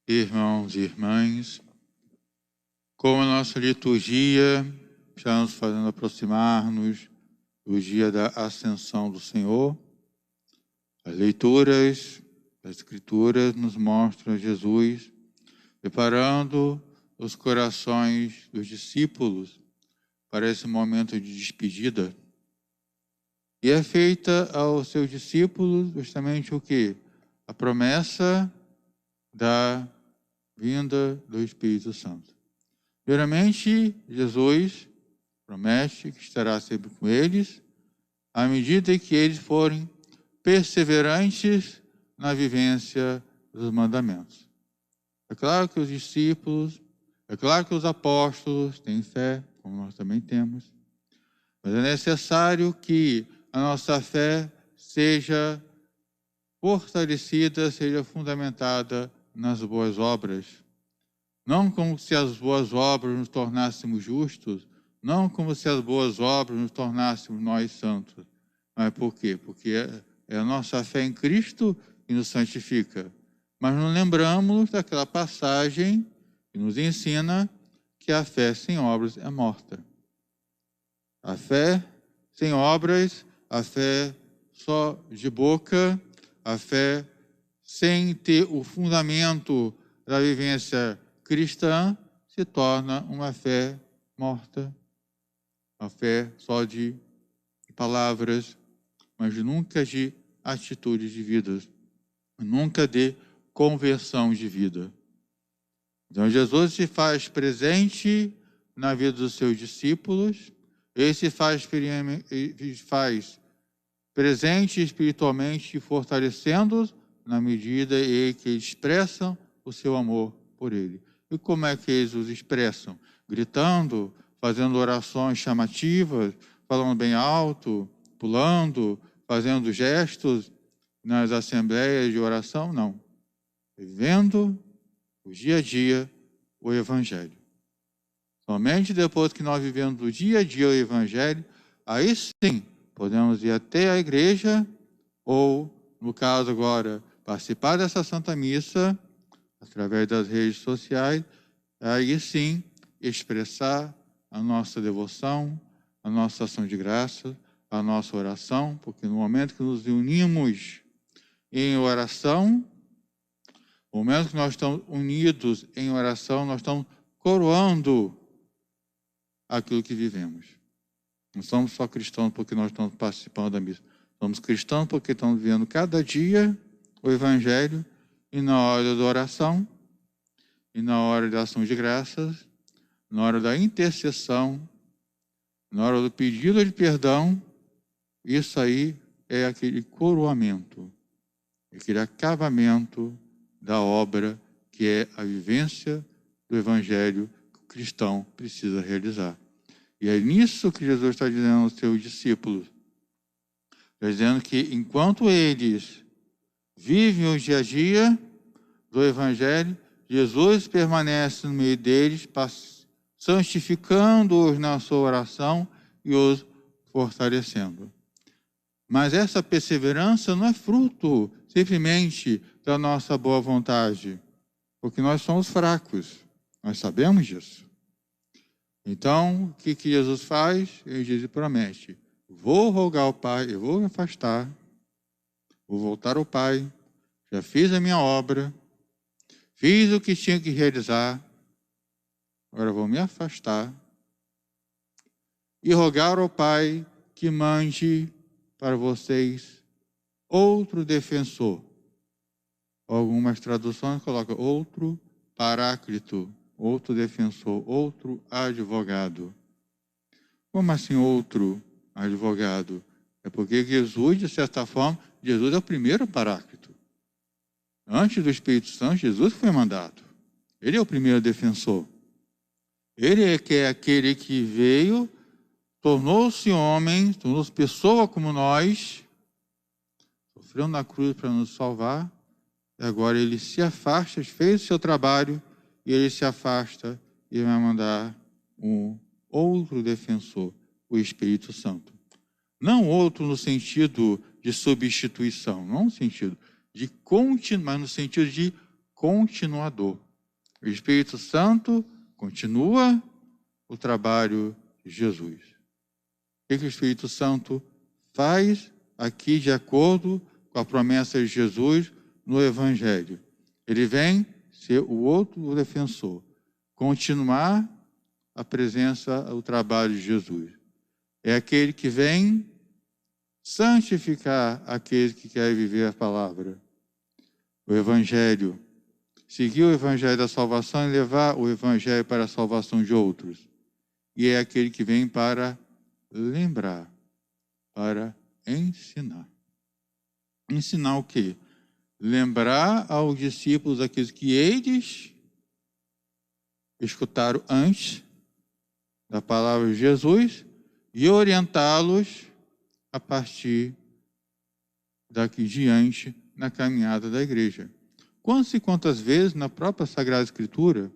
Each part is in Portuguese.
Irmãos e irmãs, como a nossa liturgia já nos fazendo aproximar-nos do dia da Ascensão do Senhor, as leituras das Escrituras nos mostram Jesus preparando os corações dos discípulos para esse momento de despedida. E é feita aos seus discípulos justamente o quê? A promessa da vinda do Espírito Santo. Primeiramente, Jesus promete que estará sempre com eles, à medida que eles forem perseverantes na vivência dos mandamentos. É claro que os discípulos, é claro que os apóstolos têm fé, como nós também temos, mas é necessário que a nossa fé seja fortalecida, seja fundamentada nas boas obras. Não como se as boas obras nos tornássemos justos, não como se as boas obras nos tornássemos nós santos. Mas por quê? Porque é a nossa fé em Cristo que nos santifica. Mas não lembramos daquela passagem que nos ensina que a fé sem obras é morta. A fé sem obras, a fé só de boca, a fé sem ter o fundamento da vivência cristã, se torna uma fé morta, uma fé só de palavras, mas nunca de atitudes de vida, nunca de conversão de vida. Então Jesus se faz presente na vida dos seus discípulos, ele se faz presente espiritualmente, fortalecendo-os na medida em que expressam o seu amor por ele. E como é que eles os expressam? Gritando, fazendo orações chamativas, falando bem alto, pulando, fazendo gestos nas assembleias de oração? Não. Vivendo o dia a dia o Evangelho. Somente depois que nós vivemos o dia a dia o Evangelho, aí sim podemos ir até a igreja ou, no caso agora, participar dessa Santa Missa através das redes sociais, aí sim expressar a nossa devoção, a nossa ação de graça, a nossa oração, porque no momento que nos unimos em oração, no momento que nós estamos unidos em oração, nós estamos coroando aquilo que vivemos. Não somos só cristãos porque nós estamos participando da missa. Somos cristãos porque estamos vivendo cada dia o Evangelho, e na hora da oração, e na hora da ação de graças, na hora da intercessão, na hora do pedido de perdão, isso aí é aquele coroamento, aquele acabamento da obra que é a vivência do Evangelho que o cristão precisa realizar. E é nisso que Jesus está dizendo aos seus discípulos. Está dizendo que enquanto eles vivem o dia a dia do Evangelho, Jesus permanece no meio deles, santificando-os na sua oração e os fortalecendo. Mas essa perseverança não é fruto simplesmente da nossa boa vontade, porque nós somos fracos, nós sabemos disso. Então, o que Jesus faz? Ele diz e promete: vou rogar ao Pai, eu vou me afastar, vou voltar ao Pai, já fiz a minha obra, fiz o que tinha que realizar, agora vou me afastar e rogar ao Pai que mande para vocês outro defensor. Algumas traduções colocam outro paráclito, outro defensor, outro advogado. Como assim outro advogado? É porque Jesus, de certa forma, Jesus é o primeiro paráclito. Antes do Espírito Santo, Jesus foi mandado. Ele é o primeiro defensor. Ele é aquele que veio, tornou-se homem, tornou-se pessoa como nós, sofreu na cruz para nos salvar, e agora ele se afasta, fez o seu trabalho, e ele se afasta e vai mandar um outro defensor, o Espírito Santo. Não outro no sentido de substituição, não no sentido de continuar, mas no sentido de continuador. O Espírito Santo continua o trabalho de Jesus. O que o Espírito Santo faz aqui de acordo com a promessa de Jesus no Evangelho? Ele vem ser o outro defensor, continuar a presença, o trabalho de Jesus. É aquele que vem santificar aquele que quer viver a palavra. O Evangelho. Seguir o Evangelho da salvação e levar o Evangelho para a salvação de outros. E é aquele que vem para lembrar, para ensinar. Ensinar o quê? Lembrar aos discípulos aqueles que eles escutaram antes da palavra de Jesus e orientá-los a partir daqui diante na caminhada da igreja. Quantas e quantas vezes na própria Sagrada Escritura,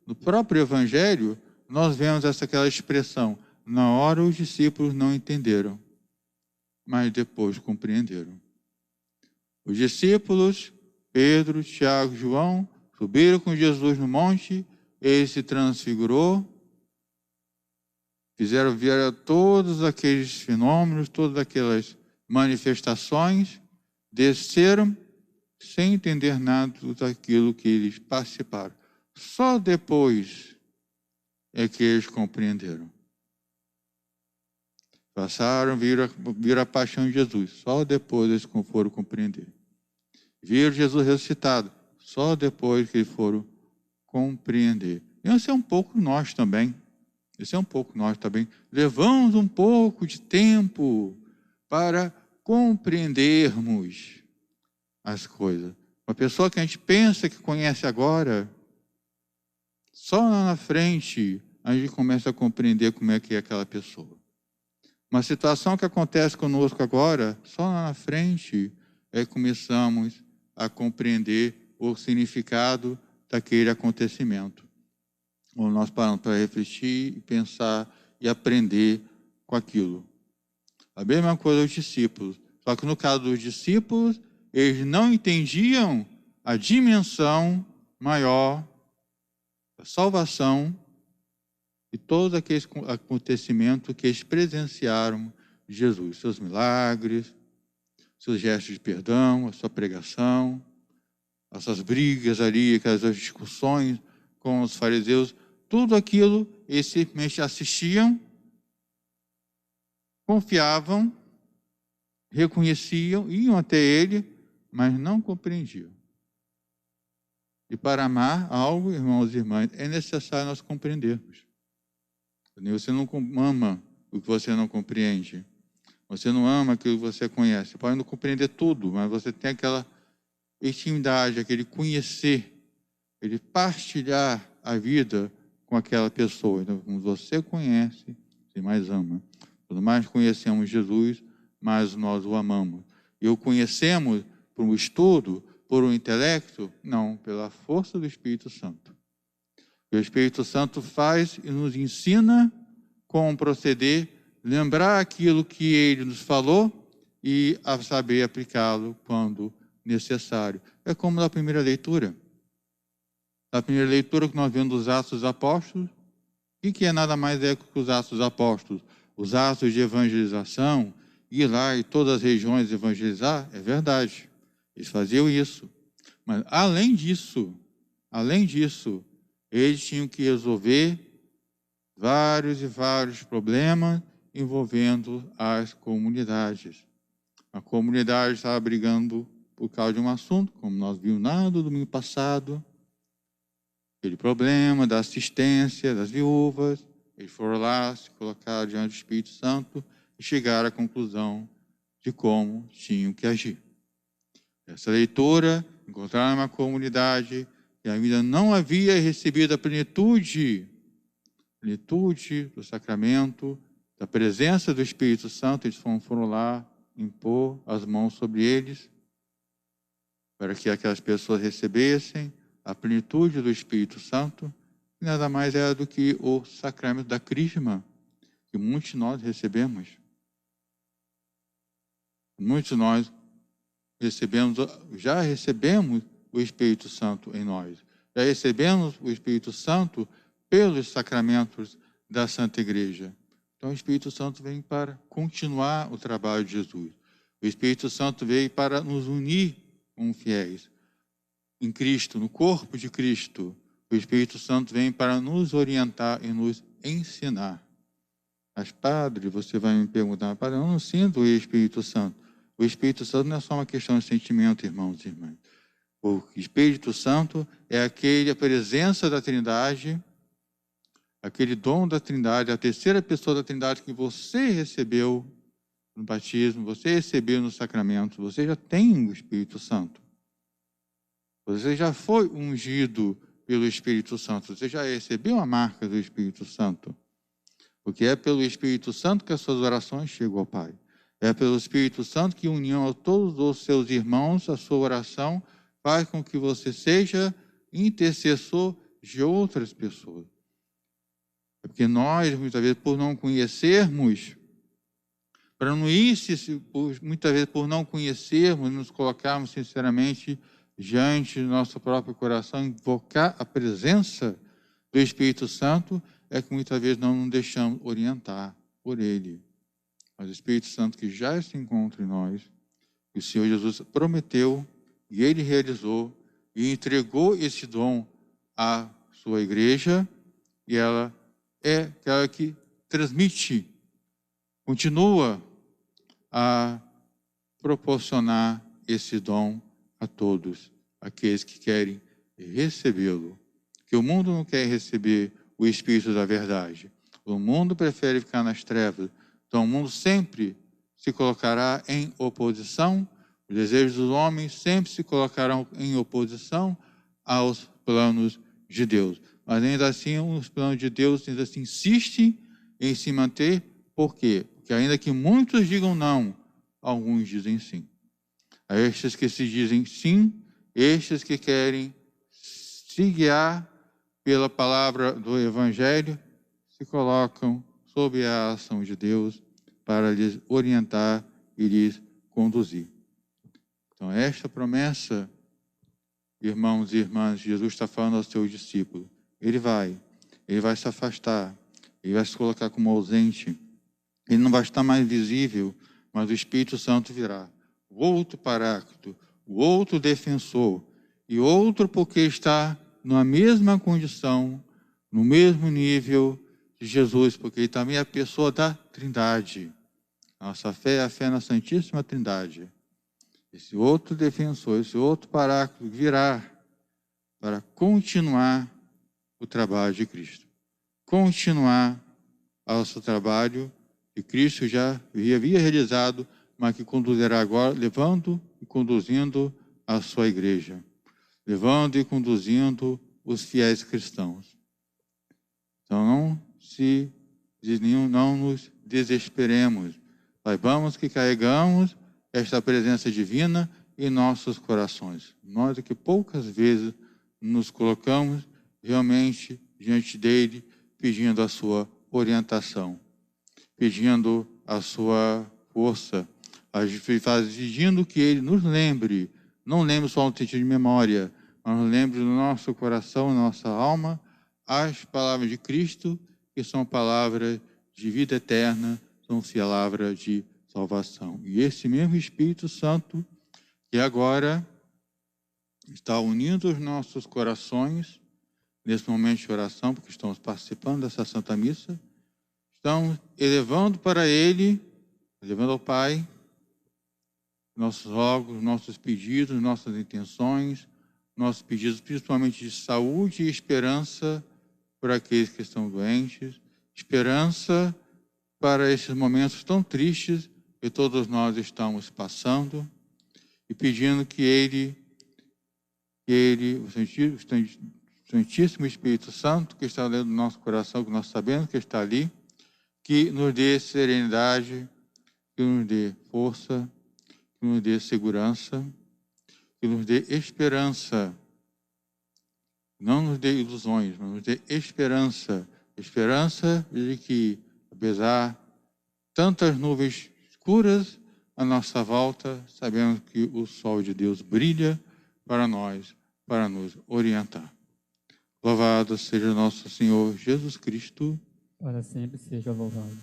no próprio Evangelho, nós vemos aquela expressão: na hora os discípulos não entenderam, mas depois compreenderam. Os discípulos, Pedro, Tiago e João, subiram com Jesus no monte, ele se transfigurou, fizeram ver todos aqueles fenômenos, todas aquelas manifestações, desceram sem entender nada daquilo que eles participaram. Só depois é que eles compreenderam. Passaram, viram a paixão de Jesus. Só depois eles foram compreender. Viram Jesus ressuscitado. Só depois que eles foram compreender. E esse é um pouco nós também. Levamos um pouco de tempo para compreendermos as coisas. Uma pessoa que a gente pensa que conhece agora, só lá na frente a gente começa a compreender como é que é aquela pessoa. Uma situação que acontece conosco agora, só lá na frente é que começamos a compreender o significado daquele acontecimento. Ou nós paramos para refletir e pensar e aprender com aquilo. A mesma coisa dos discípulos. Só que no caso dos discípulos, eles não entendiam a dimensão maior da salvação e todos aqueles acontecimentos que eles presenciaram de Jesus. Seus milagres, seus gestos de perdão, a sua pregação, essas brigas ali, aquelas discussões com os fariseus, tudo aquilo eles simplesmente assistiam, confiavam, reconheciam, iam até ele, mas não compreendiam. E para amar algo, irmãos e irmãs, é necessário nós compreendermos. Você não ama o que você não compreende. Você não ama aquilo que você conhece. Você pode não compreender tudo, mas você tem aquela intimidade, aquele conhecer, ele partilhar a vida com aquela pessoa. Então, como você conhece, você mais ama. Quanto mais conhecemos Jesus, mais nós o amamos. E o conhecemos por um estudo, por um intelecto? Não, pela força do Espírito Santo. O Espírito Santo faz e nos ensina como proceder, lembrar aquilo que ele nos falou e a saber aplicá-lo quando necessário. É como na primeira leitura. Na primeira leitura que nós vemos dos Atos dos Apóstolos, o que é nada mais é que os Atos dos Apóstolos? Os atos de evangelização, ir lá em todas as regiões evangelizar, é verdade. Eles faziam isso. Mas, além disso, eles tinham que resolver vários e vários problemas envolvendo as comunidades. A comunidade estava brigando por causa de um assunto, como nós vimos lá no domingo passado, aquele problema da assistência das viúvas. Eles foram lá, se colocaram diante do Espírito Santo e chegaram à conclusão de como tinham que agir. Essa leitura, encontraram uma comunidade que ainda não havia recebido a plenitude do sacramento, da presença do Espírito Santo. Eles foram lá impor as mãos sobre eles, para que aquelas pessoas recebessem a plenitude do Espírito Santo, que nada mais era do que o sacramento da crisma, que muitos de nós recebemos. Muitos de nós já recebemos o Espírito Santo em nós. Já recebemos o Espírito Santo pelos sacramentos da Santa Igreja. Então o Espírito Santo vem para continuar o trabalho de Jesus. O Espírito Santo veio para nos unir com fiéis em Cristo, no corpo de Cristo. O Espírito Santo vem para nos orientar e nos ensinar. Mas, padre, você vai me perguntar, padre, eu não sinto o Espírito Santo. O Espírito Santo não é só uma questão de sentimento, irmãos e irmãs. O Espírito Santo é a presença da Trindade, aquele dom da Trindade, a terceira pessoa da Trindade que você recebeu no batismo, você recebeu no sacramento, você já tem o Espírito Santo. Você já foi ungido pelo Espírito Santo, você já recebeu a marca do Espírito Santo. Porque é pelo Espírito Santo que as suas orações chegam ao Pai. É pelo Espírito Santo que, união a todos os seus irmãos, a sua oração faz com que você seja intercessor de outras pessoas. É porque nós, muitas vezes, por não conhecermos, muitas vezes por não conhecermos, nos colocarmos sinceramente diante do nosso próprio coração, invocar a presença do Espírito Santo, é que muitas vezes não nos deixamos orientar por Ele. Mas o Espírito Santo que já se encontra em nós, que o Senhor Jesus prometeu e Ele realizou e entregou esse dom à sua igreja, e ela é aquela que transmite, continua a proporcionar esse dom a todos, aqueles que querem recebê-lo. Que o mundo não quer receber o Espírito da verdade. O mundo prefere ficar nas trevas. Então o mundo sempre se colocará em oposição, os desejos dos homens sempre se colocarão em oposição aos planos de Deus. Mas ainda assim, os planos de Deus ainda assim insistem em se manter. Por quê? Porque ainda que muitos digam não, alguns dizem sim. A estes que se dizem sim, estes que querem se guiar pela palavra do Evangelho, se colocam sob a ação de Deus para lhes orientar e lhes conduzir. Então, esta promessa, irmãos e irmãs, Jesus está falando aos seus discípulos. Ele vai se afastar, ele vai se colocar como ausente, ele não vai estar mais visível, mas o Espírito Santo virá. O outro Paráclito, o outro defensor, e outro porque está na mesma condição, no mesmo nível de Jesus, porque ele também é a pessoa da Trindade. Nossa fé é a fé na Santíssima Trindade. Esse outro defensor, esse outro Paráclito virá para continuar o trabalho de Cristo. Continuar o seu trabalho que Cristo já havia realizado, mas que conduzirá agora, levando e conduzindo a sua igreja. Levando e conduzindo os fiéis cristãos. Então não nos desesperemos. Saibamos que carregamos esta presença divina em nossos corações. Nós é que poucas vezes nos colocamos realmente diante dele, pedindo a sua orientação, pedindo a sua força, pedindo que ele nos lembre, não lembre só no sentido de memória, mas nos lembre no nosso coração, na nossa alma, as palavras de Cristo, que são palavras de vida eterna, são palavras de salvação. E esse mesmo Espírito Santo, que agora está unindo os nossos corações, nesse momento de oração, porque estamos participando dessa Santa Missa, estamos elevando para Ele, elevando ao Pai, nossos rogos, nossos pedidos, nossas intenções, nossos pedidos principalmente de saúde e esperança por aqueles que estão doentes, esperança para esses momentos tão tristes que todos nós estamos passando, e pedindo que o Santíssimo Espírito Santo, que está dentro do nosso coração, que nós sabemos que está ali, que nos dê serenidade, que nos dê força, que nos dê segurança, que nos dê esperança. Não nos dê ilusões, mas nos dê esperança. Esperança de que, apesar de tantas nuvens escuras à nossa volta, sabemos que o sol de Deus brilha para nós, para nos orientar. Louvado seja nosso Senhor Jesus Cristo. Para sempre seja louvado.